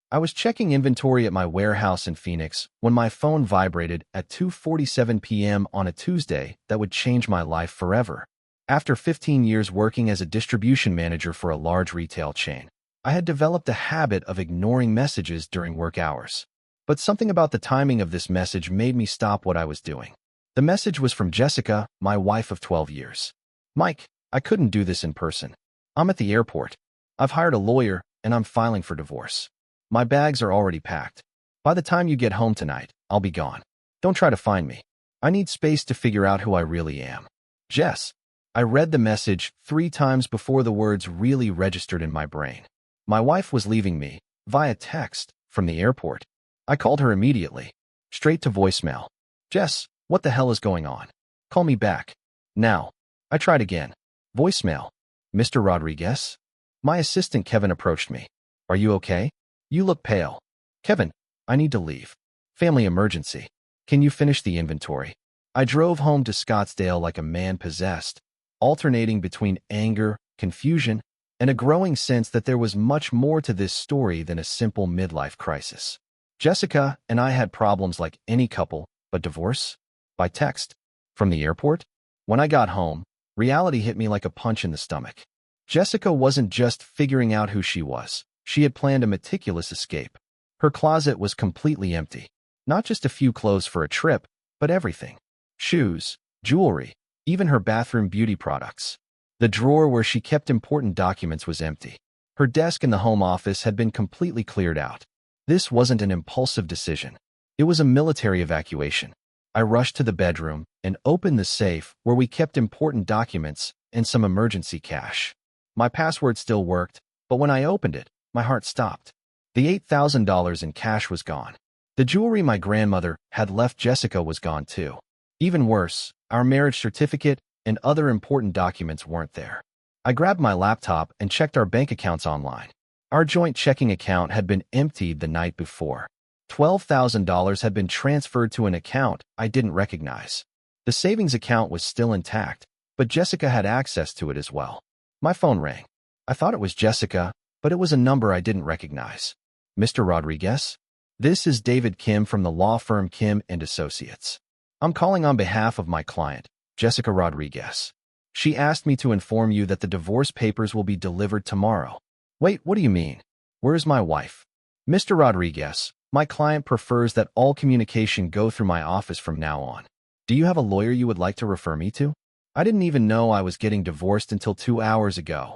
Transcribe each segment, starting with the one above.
I was checking inventory at my warehouse in Phoenix when my phone vibrated at 2:47 p.m. on a Tuesday that would change my life forever. After 15 years working as a distribution manager for a large retail chain, I had developed a habit of ignoring messages during work hours. But something about the timing of this message made me stop what I was doing. The message was from Jessica, my wife of 12 years. "Mike, I couldn't do this in person. I'm at the airport. I've hired a lawyer, and I'm filing for divorce. My bags are already packed. By the time you get home tonight, I'll be gone. Don't try to find me. I need space to figure out who I really am. Jess." I read the message 3 times before the words really registered in my brain. My wife was leaving me, via text, from the airport. I called her immediately. Straight to voicemail. "Jess, what the hell is going on? Call me back. Now." I tried again. Voicemail. "Mr. Rodriguez?" My assistant Kevin approached me. "Are you okay? You look pale." "Kevin, I need to leave. Family emergency. Can you finish the inventory?" I drove home to Scottsdale like a man possessed, alternating between anger, confusion, and a growing sense that there was much more to this story than a simple midlife crisis. Jessica and I had problems like any couple, but divorce? By text? From the airport? When I got home, reality hit me like a punch in the stomach. Jessica wasn't just figuring out who she was. She had planned a meticulous escape. Her closet was completely empty. Not just a few clothes for a trip, but everything. Shoes, jewelry, even her bathroom beauty products. The drawer where she kept important documents was empty. Her desk in the home office had been completely cleared out. This wasn't an impulsive decision. It was a military evacuation. I rushed to the bedroom and opened the safe where we kept important documents and some emergency cash. My password still worked, but when I opened it, my heart stopped. The $8,000 in cash was gone. The jewelry my grandmother had left Jessica was gone too. Even worse, our marriage certificate and other important documents weren't there. I grabbed my laptop and checked our bank accounts online. Our joint checking account had been emptied the night before. $12,000 had been transferred to an account I didn't recognize. The savings account was still intact, but Jessica had access to it as well. My phone rang. I thought it was Jessica, but it was a number I didn't recognize. "Mr. Rodriguez? This is David Kim from the law firm Kim and Associates. I'm calling on behalf of my client, Jessica Rodriguez. She asked me to inform you that the divorce papers will be delivered tomorrow." "Wait, what do you mean? Where's my wife?" "Mr. Rodriguez, my client prefers that all communication go through my office from now on. Do you have a lawyer you would like to refer me to? I didn't even know I was getting divorced until 2 hours ago."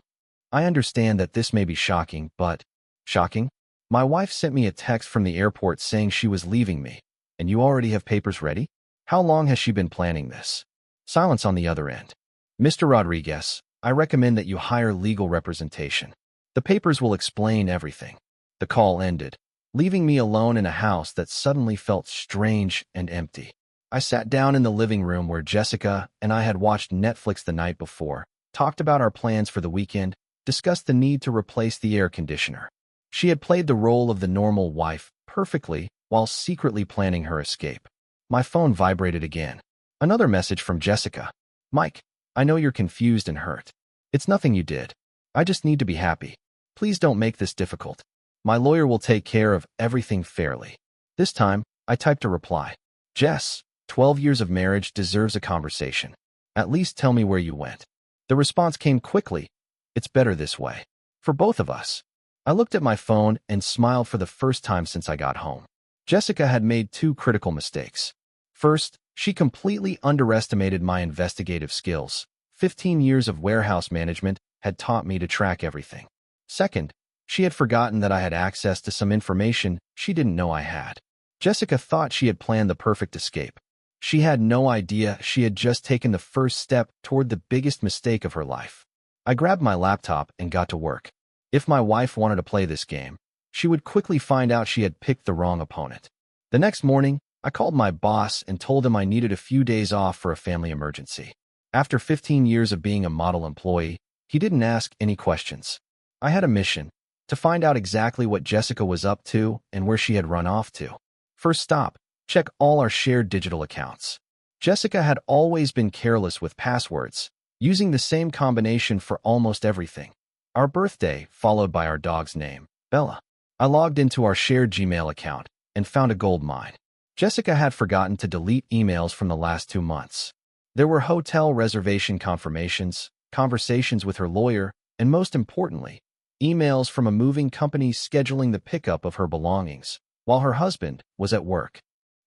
I understand that this may be shocking, but... Shocking? My wife sent me a text from the airport saying she was leaving me, and you already have papers ready? How long has she been planning this? Silence on the other end. "Mr. Rodriguez, I recommend that you hire legal representation. The papers will explain everything." The call ended, leaving me alone in a house that suddenly felt strange and empty. I sat down in the living room where Jessica and I had watched Netflix the night before, talked about our plans for the weekend, discussed the need to replace the air conditioner. She had played the role of the normal wife perfectly while secretly planning her escape. My phone vibrated again. Another message from Jessica. "Mike, I know you're confused and hurt. It's nothing you did. I just need to be happy. Please don't make this difficult. My lawyer will take care of everything fairly." This time, I typed a reply. "Jess, 12 years of marriage deserves a conversation. At least tell me where you went." The response came quickly. "It's better this way. For both of us." I looked at my phone and smiled for the first time since I got home. Jessica had made 2 critical mistakes. First, she completely underestimated my investigative skills. 15 years of warehouse management had taught me to track everything. Second, she had forgotten that I had access to some information she didn't know I had. Jessica thought she had planned the perfect escape. She had no idea she had just taken the first step toward the biggest mistake of her life. I grabbed my laptop and got to work. If my wife wanted to play this game, she would quickly find out she had picked the wrong opponent. The next morning, I called my boss and told him I needed a few days off for a family emergency. After 15 years of being a model employee, he didn't ask any questions. I had a mission, to find out exactly what Jessica was up to and where she had run off to. First stop, check all our shared digital accounts. Jessica had always been careless with passwords, using the same combination for almost everything. Our birthday, followed by our dog's name, Bella. I logged into our shared Gmail account and found a gold mine. Jessica had forgotten to delete emails from the last 2 months. There were hotel reservation confirmations, conversations with her lawyer, and most importantly, emails from a moving company scheduling the pickup of her belongings while her husband was at work.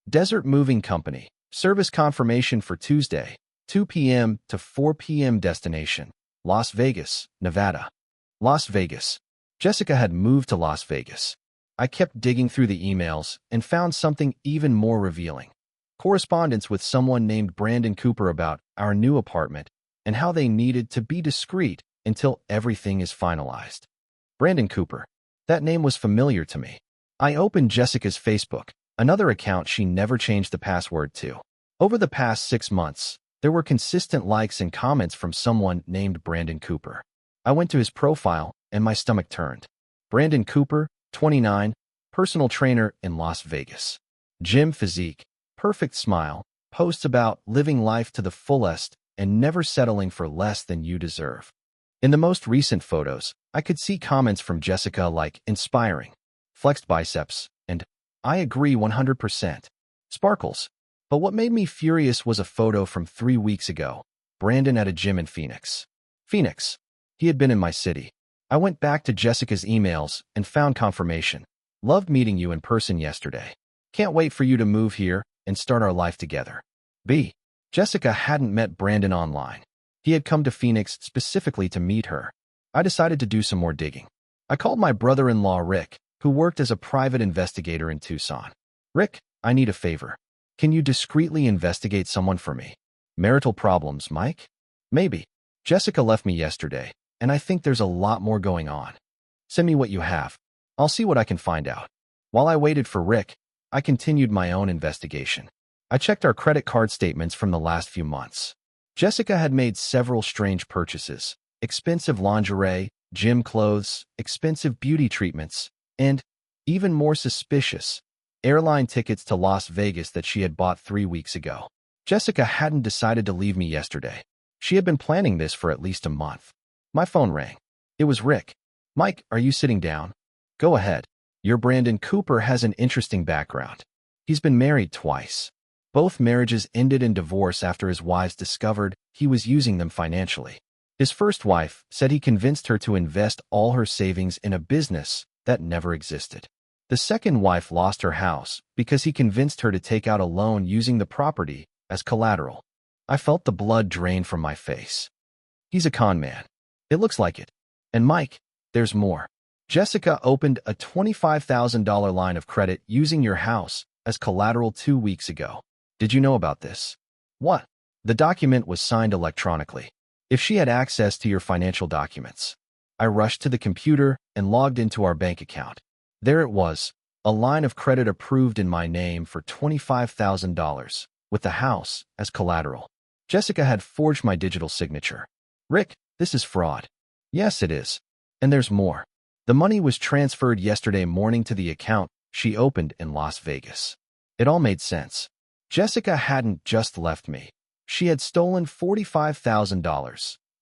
Desert Moving Company, service confirmation for Tuesday, 2 p.m. to 4 p.m. destination, Las Vegas, Nevada. Las Vegas. Jessica had moved to Las Vegas. I kept digging through the emails and found something even more revealing. Correspondence with someone named Brandon Cooper about our new apartment and how they needed to be discreet until everything is finalized. Brandon Cooper. That name was familiar to me. I opened Jessica's Facebook, another account she never changed the password to. Over the past 6 months, there were consistent likes and comments from someone named Brandon Cooper. I went to his profile and my stomach turned. Brandon Cooper, 29, personal trainer in Las Vegas. Gym physique, perfect smile, posts about living life to the fullest and never settling for less than you deserve. In the most recent photos, I could see comments from Jessica like inspiring, flexed biceps, and I agree 100%. Sparkles. But what made me furious was a photo from 3 weeks ago. Brandon at a gym in Phoenix. Phoenix. He had been in my city. I went back to Jessica's emails and found confirmation. Loved meeting you in person yesterday. Can't wait for you to move here and start our life together. B. Jessica hadn't met Brandon online. He had come to Phoenix specifically to meet her. I decided to do some more digging. I called my brother-in-law Rick, who worked as a private investigator in Tucson. Rick, I need a favor. Can you discreetly investigate someone for me? Marital problems, Mike? Maybe. Jessica left me yesterday, and I think there's a lot more going on. Send me what you have. I'll see what I can find out. While I waited for Rick, I continued my own investigation. I checked our credit card statements from the last few months. Jessica had made several strange purchases: expensive lingerie, gym clothes, expensive beauty treatments, and, even more suspicious, airline tickets to Las Vegas that she had bought 3 weeks ago. Jessica hadn't decided to leave me yesterday. She had been planning this for at least a month. My phone rang. It was Rick. Mike, are you sitting down? Go ahead. Your Brandon Cooper has an interesting background. He's been married twice. Both marriages ended in divorce after his wives discovered he was using them financially. His first wife said he convinced her to invest all her savings in a business that never existed. The second wife lost her house because he convinced her to take out a loan using the property as collateral. I felt the blood drain from my face. He's a con man. It looks like it. And Mike, there's more. Jessica opened a $25,000 line of credit using your house as collateral 2 weeks ago. Did you know about this? What? The document was signed electronically. If she had access to your financial documents. I rushed to the computer and logged into our bank account. There it was, a line of credit approved in my name for $25,000, with the house as collateral. Jessica had forged my digital signature. Rick, this is fraud. Yes, it is. And there's more. The money was transferred yesterday morning to the account she opened in Las Vegas. It all made sense. Jessica hadn't just left me. She had stolen $45,000,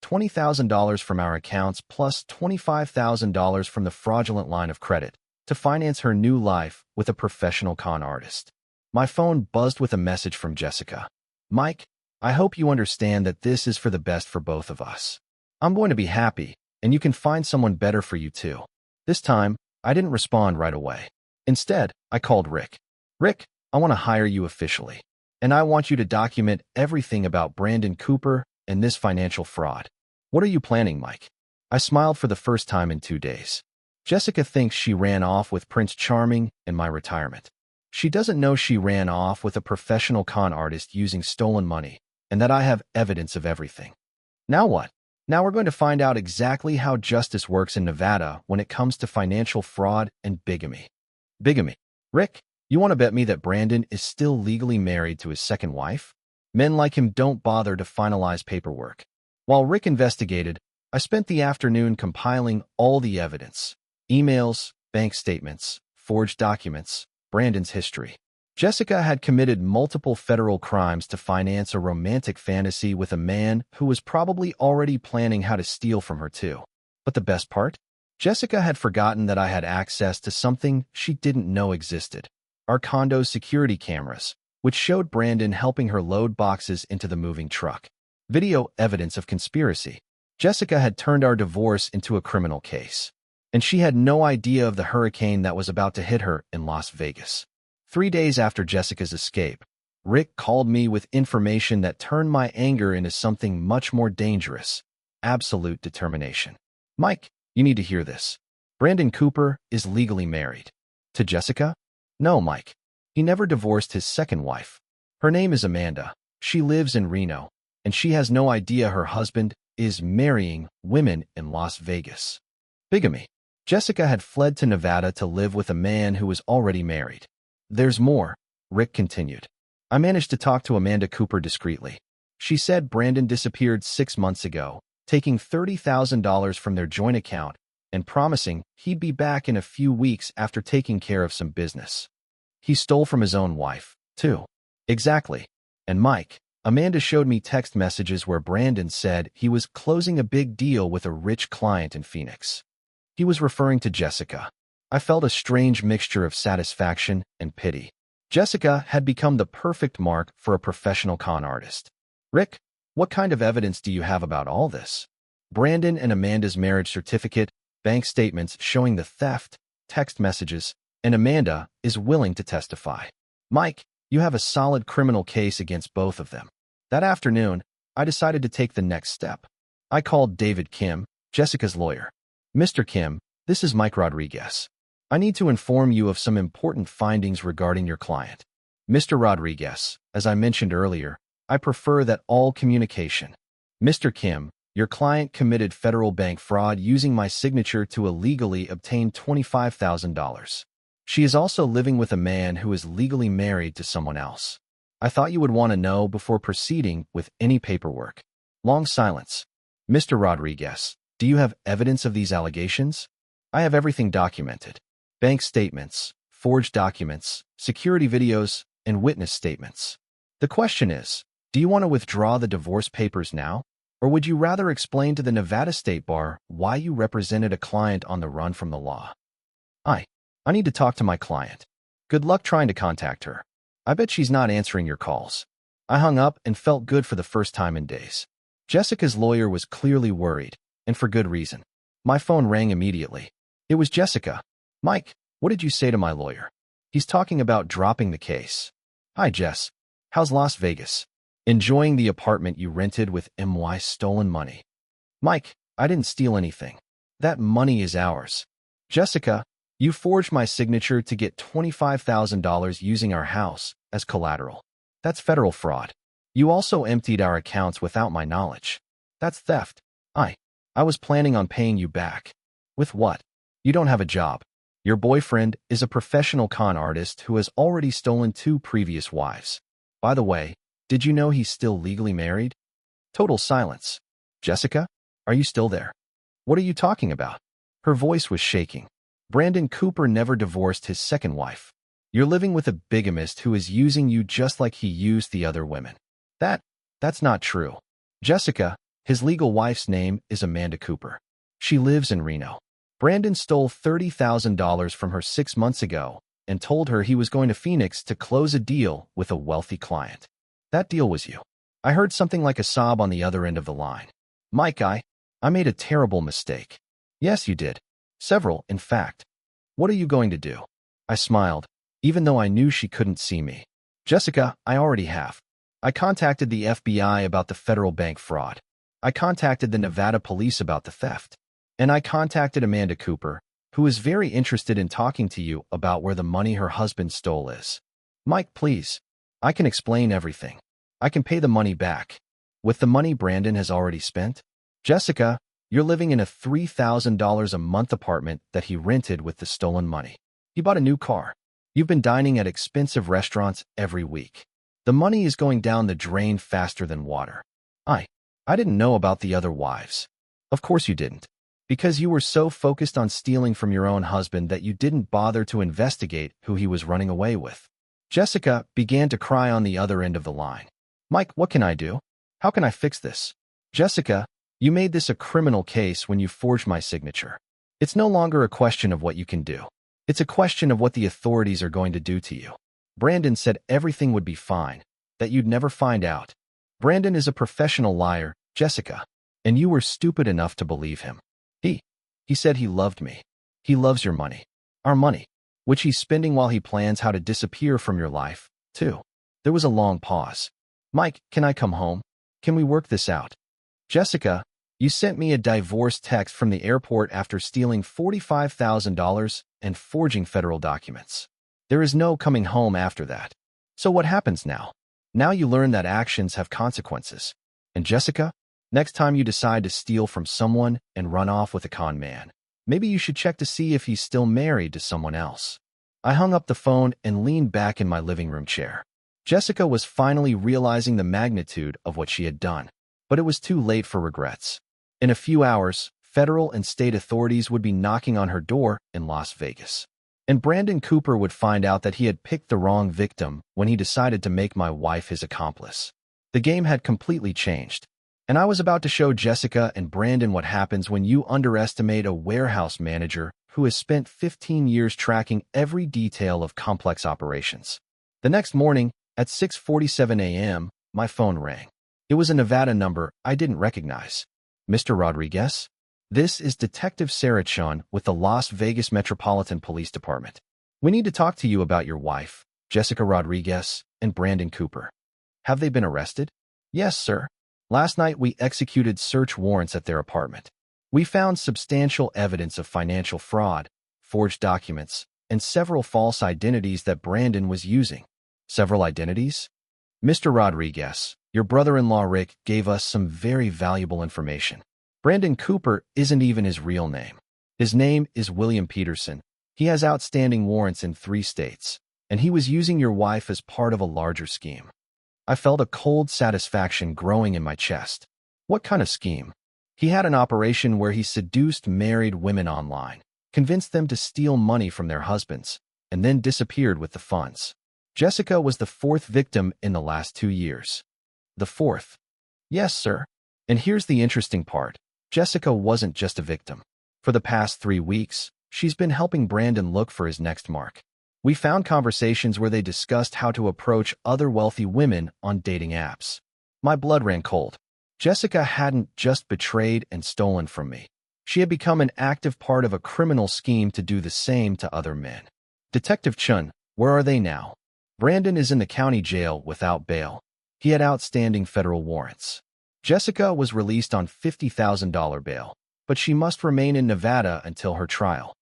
$20,000 from our accounts plus $25,000 from the fraudulent line of credit to finance her new life with a professional con artist. My phone buzzed with a message from Jessica. Mike, I hope you understand that this is for the best for both of us. I'm going to be happy, and you can find someone better for you too. This time, I didn't respond right away. Instead, I called Rick. Rick, I want to hire you officially, and I want you to document everything about Brandon Cooper and this financial fraud. What are you planning, Mike? I smiled for the first time in 2 days. Jessica thinks she ran off with Prince Charming in my retirement. She doesn't know she ran off with a professional con artist using stolen money, and that I have evidence of everything. Now what? Now we're going to find out exactly how justice works in Nevada when it comes to financial fraud and bigamy. Bigamy. Rick, you want to bet me that Brandon is still legally married to his second wife? Men like him don't bother to finalize paperwork. While Rick investigated, I spent the afternoon compiling all the evidence. Emails, bank statements, forged documents, Brandon's history. Jessica had committed multiple federal crimes to finance a romantic fantasy with a man who was probably already planning how to steal from her too. But the best part? Jessica had forgotten that I had access to something she didn't know existed. Our condo's security cameras, which showed Brandon helping her load boxes into the moving truck. Video evidence of conspiracy. Jessica had turned our divorce into a criminal case, and she had no idea of the hurricane that was about to hit her in Las Vegas. 3 days after Jessica's escape, Rick called me with information that turned my anger into something much more dangerous: absolute determination. Mike, you need to hear this. Brandon Cooper is legally married. To Jessica? No, Mike. He never divorced his second wife. Her name is Amanda. She lives in Reno, and she has no idea her husband is marrying women in Las Vegas. Bigamy. Jessica had fled to Nevada to live with a man who was already married. There's more, Rick continued. I managed to talk to Amanda Cooper discreetly. She said Brandon disappeared 6 months ago, taking $30,000 from their joint account and promising he'd be back in a few weeks after taking care of some business. He stole from his own wife, too. Exactly. And Mike, Amanda showed me text messages where Brandon said he was closing a big deal with a rich client in Phoenix. He was referring to Jessica. I felt a strange mixture of satisfaction and pity. Jessica had become the perfect mark for a professional con artist. Rick, what kind of evidence do you have about all this? Brandon and Amanda's marriage certificate, bank statements showing the theft, text messages, and Amanda is willing to testify. Mike, you have a solid criminal case against both of them. That afternoon, I decided to take the next step. I called David Kim, Jessica's lawyer. Mr. Kim, this is Mike Rodriguez. I need to inform you of some important findings regarding your client. Mr. Rodriguez, as I mentioned earlier, I prefer that all communication. Mr. Kim, your client committed federal bank fraud using my signature to illegally obtain $25,000. She is also living with a man who is legally married to someone else. I thought you would want to know before proceeding with any paperwork. Long silence. Mr. Rodriguez, do you have evidence of these allegations? I have everything documented. Bank statements, forged documents, security videos, and witness statements. The question is, do you want to withdraw the divorce papers now? Or would you rather explain to the Nevada State Bar why you represented a client on the run from the law? I need to talk to my client. Good luck trying to contact her. I bet she's not answering your calls. I hung up and felt good for the first time in days. Jessica's lawyer was clearly worried, and for good reason. My phone rang immediately. It was Jessica. Mike, what did you say to my lawyer? He's talking about dropping the case. Hi, Jess. How's Las Vegas? Enjoying the apartment you rented with my stolen money. Mike, I didn't steal anything. That money is ours. Jessica, you forged my signature to get $25,000 using our house as collateral. That's federal fraud. You also emptied our accounts without my knowledge. That's theft. I was planning on paying you back. With what? You don't have a job. Your boyfriend is a professional con artist who has already stolen 2 previous wives. By the way, did you know he's still legally married? Total silence. Jessica, are you still there? What are you talking about? Her voice was shaking. Brandon Cooper never divorced his second wife. You're living with a bigamist who is using you just like he used the other women. That's not true. Jessica, his legal wife's name is Amanda Cooper. She lives in Reno. Brandon stole $30,000 from her 6 months ago and told her he was going to Phoenix to close a deal with a wealthy client. That deal was you. I heard something like a sob on the other end of the line. Mike, I made a terrible mistake. Yes, you did. Several, in fact. What are you going to do? I smiled, even though I knew she couldn't see me. Jessica, I already have. I contacted the FBI about the federal bank fraud. I contacted the Nevada police about the theft. And I contacted Amanda Cooper, who is very interested in talking to you about where the money her husband stole is. Mike, please. I can explain everything. I can pay the money back. With the money Brandon has already spent? Jessica, you're living in a $3,000 a month apartment that he rented with the stolen money. He bought a new car. You've been dining at expensive restaurants every week. The money is going down the drain faster than water. I didn't know about the other wives. Of course you didn't. Because you were so focused on stealing from your own husband that you didn't bother to investigate who he was running away with. Jessica began to cry on the other end of the line. Mike, what can I do? How can I fix this? Jessica, you made this a criminal case when you forged my signature. It's no longer a question of what you can do. It's a question of what the authorities are going to do to you. Brandon said everything would be fine, that you'd never find out. Brandon is a professional liar, Jessica, and you were stupid enough to believe him. He said he loved me. He loves your money. Our money, which he's spending while he plans how to disappear from your life, too. There was a long pause. Mike, can I come home? Can we work this out? Jessica, you sent me a divorce text from the airport after stealing $45,000 and forging federal documents. There is no coming home after that. So what happens now? Now you learn that actions have consequences. And Jessica, next time you decide to steal from someone and run off with a con man, maybe you should check to see if he's still married to someone else. I hung up the phone and leaned back in my living room chair. Jessica was finally realizing the magnitude of what she had done, but it was too late for regrets. In a few hours, federal and state authorities would be knocking on her door in Las Vegas. And Brandon Cooper would find out that he had picked the wrong victim when he decided to make my wife his accomplice. The game had completely changed, and I was about to show Jessica and Brandon what happens when you underestimate a warehouse manager who has spent 15 years tracking every detail of complex operations. The next morning, at 6:47 a.m., my phone rang. It was a Nevada number I didn't recognize. Mr. Rodriguez? This is Detective Sarah Chun with the Las Vegas Metropolitan Police Department. We need to talk to you about your wife, Jessica Rodriguez, and Brandon Cooper. Have they been arrested? Yes, sir. Last night we executed search warrants at their apartment. We found substantial evidence of financial fraud, forged documents, and several false identities that Brandon was using. Several identities? Mr. Rodriguez, your brother-in-law Rick gave us some very valuable information. Brandon Cooper isn't even his real name. His name is William Peterson. He has outstanding warrants in 3 states, and he was using your wife as part of a larger scheme. I felt a cold satisfaction growing in my chest. What kind of scheme? He had an operation where he seduced married women online, convinced them to steal money from their husbands, and then disappeared with the funds. Jessica was the 4th victim in the last 2 years. The 4th? Yes, sir. And here's the interesting part. Jessica wasn't just a victim. For the past 3 weeks, she's been helping Brandon look for his next mark. We found conversations where they discussed how to approach other wealthy women on dating apps. My blood ran cold. Jessica hadn't just betrayed and stolen from me. She had become an active part of a criminal scheme to do the same to other men. Detective Chun, where are they now? Brandon is in the county jail without bail. He had outstanding federal warrants. Jessica was released on $50,000 bail, but she must remain in Nevada until her trial.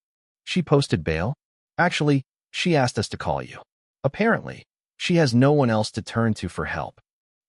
She posted bail? Actually, she asked us to call you. Apparently, she has no one else to turn to for help.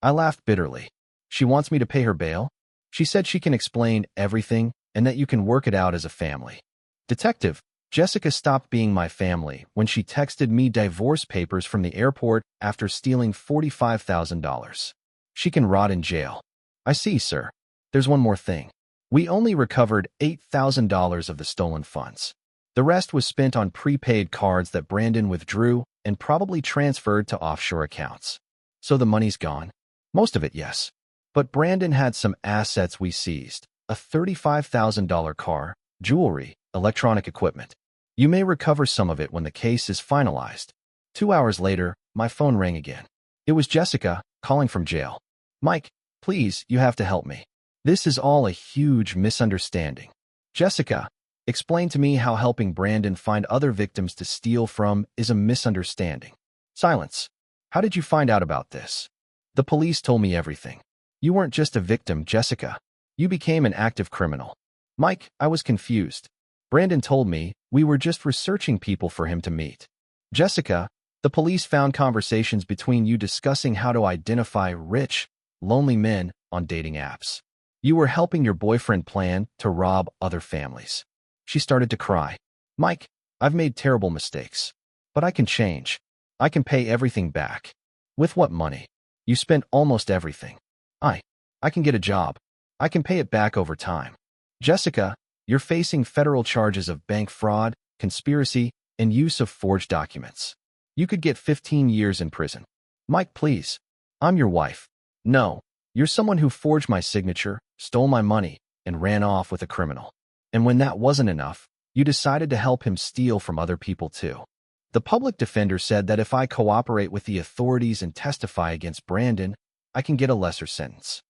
I laughed bitterly. She wants me to pay her bail? She said she can explain everything and that you can work it out as a family. Detective, Jessica stopped being my family when she texted me divorce papers from the airport after stealing $45,000. She can rot in jail. I see, sir. There's one more thing. We only recovered $8,000 of the stolen funds. The rest was spent on prepaid cards that Brandon withdrew and probably transferred to offshore accounts. So the money's gone? Most of it, yes. But Brandon had some assets we seized. A $35,000 car, jewelry, electronic equipment. You may recover some of it when the case is finalized. 2 hours later, my phone rang again. It was Jessica, calling from jail. Mike, please, you have to help me. This is all a huge misunderstanding. Jessica, explain to me how helping Brandon find other victims to steal from is a misunderstanding. Silence. How did you find out about this? The police told me everything. You weren't just a victim, Jessica. You became an active criminal. Mike, I was confused. Brandon told me we were just researching people for him to meet. Jessica, the police found conversations between you discussing how to identify rich, lonely men on dating apps. You were helping your boyfriend plan to rob other families. She started to cry. Mike, I've made terrible mistakes. But I can change. I can pay everything back. With what money? You spent almost everything. I can get a job. I can pay it back over time. Jessica, you're facing federal charges of bank fraud, conspiracy, and use of forged documents. You could get 15 years in prison. Mike, please. I'm your wife. No, you're someone who forged my signature, stole my money, and ran off with a criminal. And when that wasn't enough, You decided to help him steal from other people too. The public defender said that if I cooperate with the authorities and testify against Brandon, I can get a lesser sentence.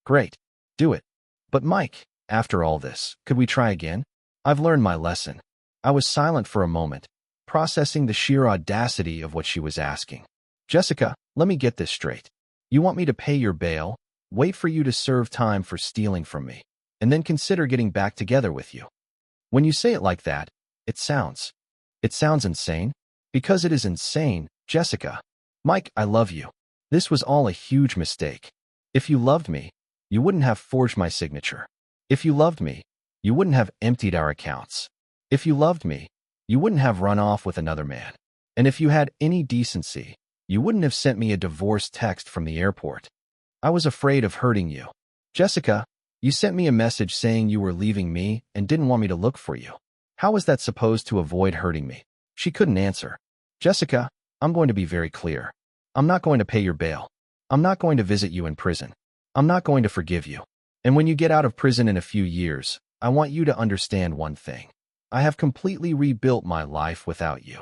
Great. Do it. But Mike, after all this, could we try again? I've learned my lesson. I was silent for a moment, processing the sheer audacity of what she was asking. Jessica, let me get this straight. You want me to pay your bail, wait for you to serve time for stealing from me, and then consider getting back together with you? When you say it like that, it sounds insane. Because it is insane, Jessica. Mike, I love you. This was all a huge mistake. If you loved me, you wouldn't have forged my signature. If you loved me, you wouldn't have emptied our accounts. If you loved me, you wouldn't have run off with another man. And if you had any decency, you wouldn't have sent me a divorce text from the airport. I was afraid of hurting you. Jessica, you sent me a message saying you were leaving me and didn't want me to look for you. How was that supposed to avoid hurting me? She couldn't answer. Jessica, I'm going to be very clear. I'm not going to pay your bail. I'm not going to visit you in prison. I'm not going to forgive you. And when you get out of prison in a few years, I want you to understand one thing. I have completely rebuilt my life without you.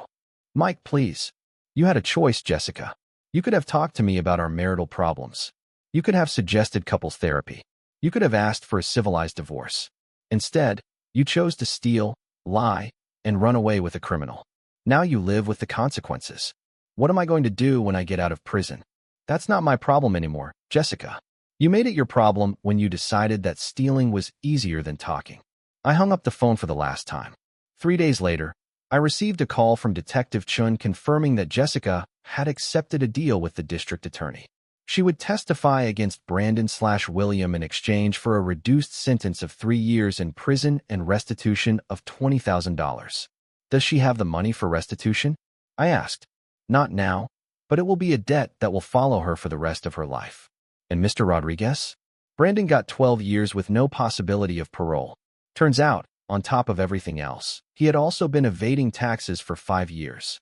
Mike, please. You had a choice, Jessica. You could have talked to me about our marital problems. You could have suggested couples therapy. You could have asked for a civilized divorce. Instead, you chose to steal, lie, and run away with a criminal. Now you live with the consequences. What am I going to do when I get out of prison? That's not my problem anymore, Jessica. You made it your problem when you decided that stealing was easier than talking. I hung up the phone for the last time. 3 days later, I received a call from Detective Chun confirming that Jessica had accepted a deal with the district attorney. She would testify against Brandon/William in exchange for a reduced sentence of 3 years in prison and restitution of $20,000. Does she have the money for restitution? I asked. Not now, but it will be a debt that will follow her for the rest of her life. And Mr. Rodriguez? Brandon got 12 years with no possibility of parole. Turns out, on top of everything else, he had also been evading taxes for 5 years.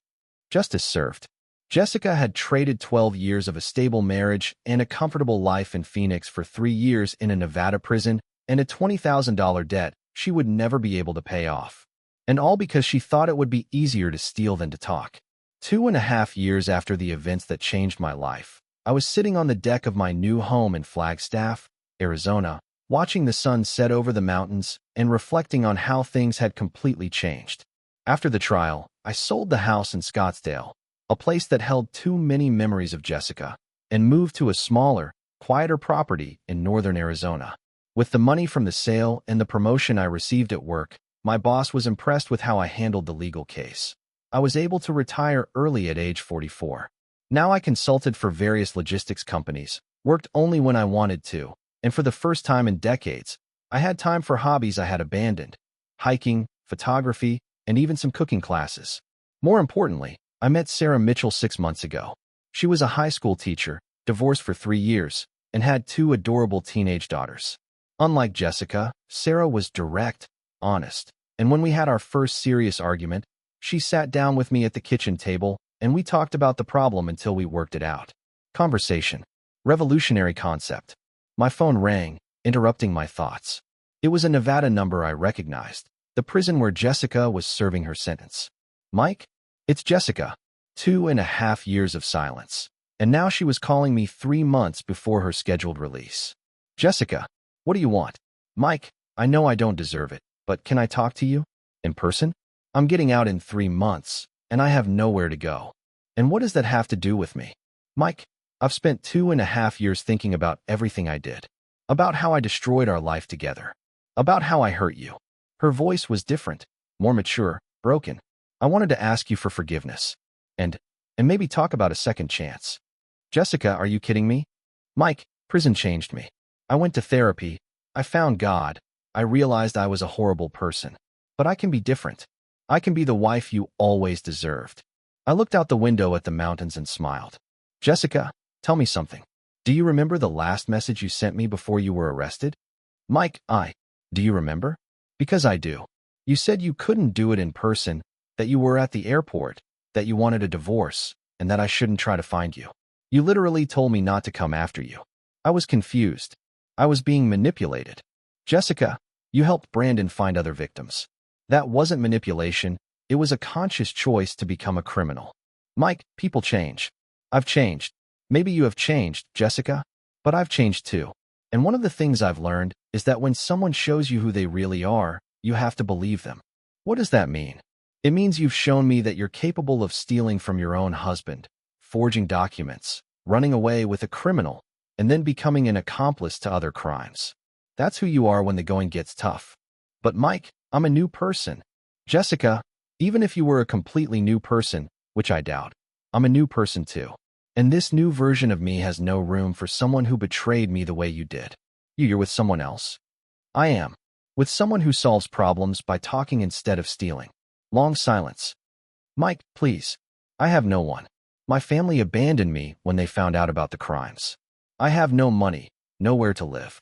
Justice served. Jessica had traded 12 years of a stable marriage and a comfortable life in Phoenix for 3 years in a Nevada prison and a $20,000 debt she would never be able to pay off. And all because she thought it would be easier to steal than to talk. 2.5 years after the events that changed my life, I was sitting on the deck of my new home in Flagstaff, Arizona, watching the sun set over the mountains and reflecting on how things had completely changed. After the trial, I sold the house in Scottsdale, a place that held too many memories of Jessica, and moved to a smaller, quieter property in northern Arizona. With the money from the sale and the promotion I received at work, my boss was impressed with how I handled the legal case. I was able to retire early at age 44. Now I consulted for various logistics companies, worked only when I wanted to, and for the first time in decades, I had time for hobbies I had abandoned: hiking, photography, and even some cooking classes. More importantly, I met Sarah Mitchell 6 months ago. She was a high school teacher, divorced for 3 years, and had 2 adorable teenage daughters. Unlike Jessica, Sarah was direct, honest, and when we had our first serious argument, she sat down with me at the kitchen table and we talked about the problem until we worked it out. Conversation. Revolutionary concept. My phone rang, interrupting my thoughts. It was a Nevada number I recognized, the prison where Jessica was serving her sentence. Mike? It's Jessica. 2.5 years of silence. And now she was calling me 3 months before her scheduled release. Jessica, what do you want? Mike, I know I don't deserve it, but can I talk to you? In person? I'm getting out in 3 months, and I have nowhere to go. And what does that have to do with me? Mike, I've spent 2.5 years thinking about everything I did, about how I destroyed our life together, about how I hurt you. Her voice was different, more mature, broken. I wanted to ask you for forgiveness, and maybe talk about a second chance. Jessica, are you kidding me? Mike, prison changed me. I went to therapy. I found God. I realized I was a horrible person. But I can be different. I can be the wife you always deserved. I looked out the window at the mountains and smiled. Jessica, tell me something. Do you remember the last message you sent me before you were arrested? Mike, do you remember? Because I do. You said you couldn't do it in person, that you were at the airport, that you wanted a divorce, and that I shouldn't try to find you. You literally told me not to come after you. I was confused. I was being manipulated. Jessica, you helped Brandon find other victims. That wasn't manipulation. It was a conscious choice to become a criminal. Mike, people change. I've changed. Maybe you have changed, Jessica, but I've changed too. And one of the things I've learned is that when someone shows you who they really are, you have to believe them. What does that mean? It means you've shown me that you're capable of stealing from your own husband, forging documents, running away with a criminal, and then becoming an accomplice to other crimes. That's who you are when the going gets tough. But Mike, I'm a new person. Jessica, even if you were a completely new person, which I doubt, I'm a new person too. And this new version of me has no room for someone who betrayed me the way you did. You're with someone else. I am. With someone who solves problems by talking instead of stealing. Long silence. Mike, please. I have no one. My family abandoned me when they found out about the crimes. I have no money, nowhere to live.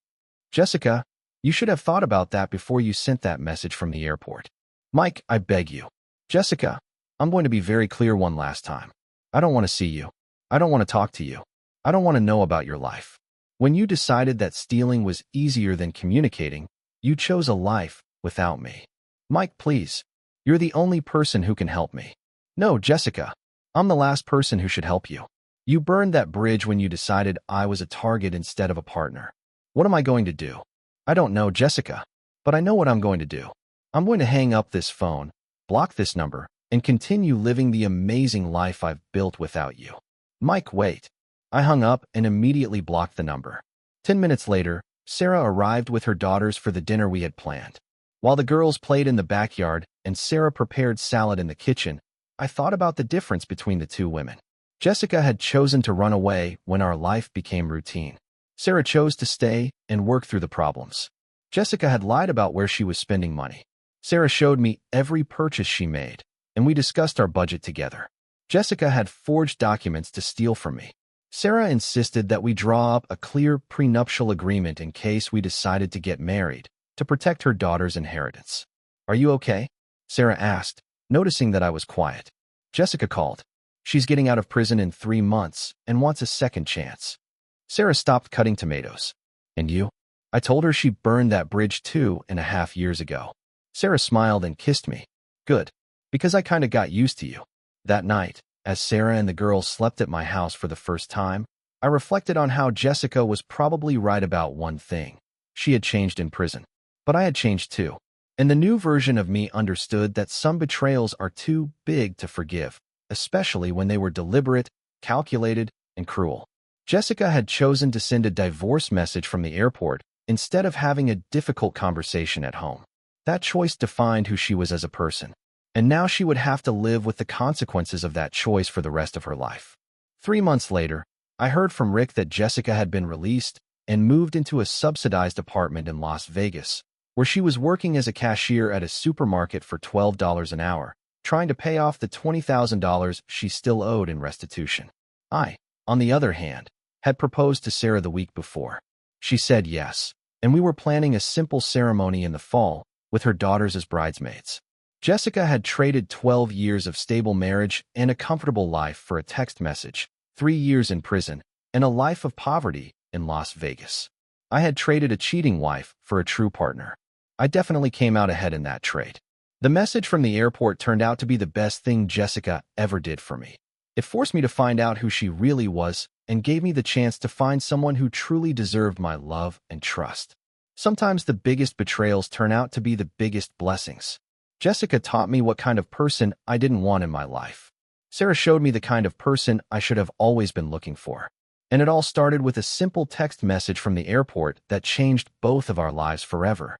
Jessica, you should have thought about that before you sent that message from the airport. Mike, I beg you. Jessica, I'm going to be very clear one last time. I don't want to see you. I don't want to talk to you. I don't want to know about your life. When you decided that stealing was easier than communicating, you chose a life without me. Mike, please. You're the only person who can help me. No, Jessica. I'm the last person who should help you. You burned that bridge when you decided I was a target instead of a partner. What am I going to do? I don't know, Jessica. But I know what I'm going to do. I'm going to hang up this phone, block this number, and continue living the amazing life I've built without you. Mike, wait. I hung up and immediately blocked the number. 10 minutes later, Sarah arrived with her daughters for the dinner we had planned. While the girls played in the backyard and Sarah prepared salad in the kitchen, I thought about the difference between the two women. Jessica had chosen to run away when our life became routine. Sarah chose to stay and work through the problems. Jessica had lied about where she was spending money. Sarah showed me every purchase she made, and we discussed our budget together. Jessica had forged documents to steal from me. Sarah insisted that we draw up a clear prenuptial agreement in case we decided to get married, to protect her daughter's inheritance. Are you okay? Sarah asked, noticing that I was quiet. Jessica called. She's getting out of prison in 3 months and wants a second chance. Sarah stopped cutting tomatoes. And you? I told her she burned that bridge 2.5 years ago. Sarah smiled and kissed me. Good. Because I kinda got used to you. That night, as Sarah and the girls slept at my house for the first time, I reflected on how Jessica was probably right about one thing. She had changed in prison. But I had changed too. And the new version of me understood that some betrayals are too big to forgive, especially when they were deliberate, calculated, and cruel. Jessica had chosen to send a divorce message from the airport instead of having a difficult conversation at home. That choice defined who she was as a person. And now she would have to live with the consequences of that choice for the rest of her life. 3 months later, I heard from Rick that Jessica had been released and moved into a subsidized apartment in Las Vegas, where she was working as a cashier at a supermarket for $12 an hour, trying to pay off the $20,000 she still owed in restitution. I, on the other hand, had proposed to Sarah the week before. She said yes, and we were planning a simple ceremony in the fall with her daughters as bridesmaids. Jessica had traded 12 years of stable marriage and a comfortable life for a text message, 3 years in prison, and a life of poverty in Las Vegas. I had traded a cheating wife for a true partner. I definitely came out ahead in that trade. The message from the airport turned out to be the best thing Jessica ever did for me. It forced me to find out who she really was and gave me the chance to find someone who truly deserved my love and trust. Sometimes the biggest betrayals turn out to be the biggest blessings. Jessica taught me what kind of person I didn't want in my life. Sarah showed me the kind of person I should have always been looking for. And it all started with a simple text message from the airport that changed both of our lives forever.